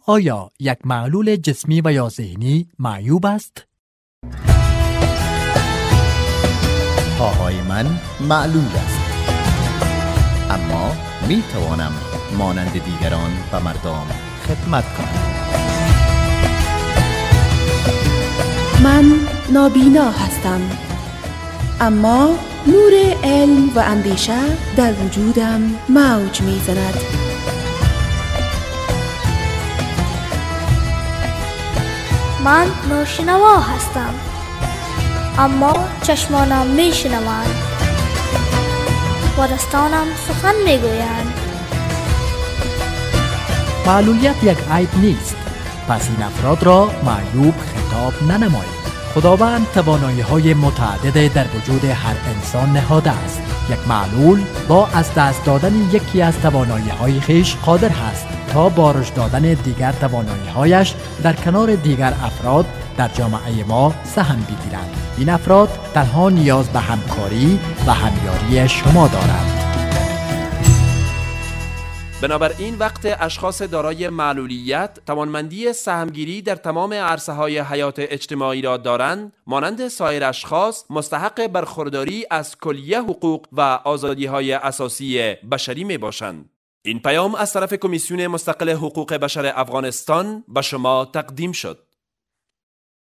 آیا یک معلول جسمی و یا ذهنی معیوب است؟ پاهای من معلول است، اما می توانم مانند دیگران و مردم خدمت کنم. من نابینا هستم، اما نور علم و اندیشه در وجودم موج می زند. من ناشنوا هستم، اما چشمانم می شنوند و دستانم سخن می گویند. معلولیت یک عیب نیست، پس این افراد را معیوب خطاب ننمایید. خداوند توانایی‌های متعدد در وجود هر انسان نهاده است. یک معلول با از دست دادن یکی از توانایی‌های خویش قادر است تا با رشد دادن دیگر توانایی‌هایش در کنار دیگر افراد در جامعه ما سهم بگیرند. این افراد تنها نیاز به همکاری و همیاری شما دارند. بنابراین وقت اشخاص دارای معلولیت توانمندی سهمگیری در تمام عرصه‌های حیات اجتماعی را دارند، مانند سایر اشخاص مستحق برخورداری از کلیه حقوق و آزادی‌های اساسی بشری میباشند. این پیام از طرف کمیسیون مستقل حقوق بشر افغانستان به شما تقدیم شد.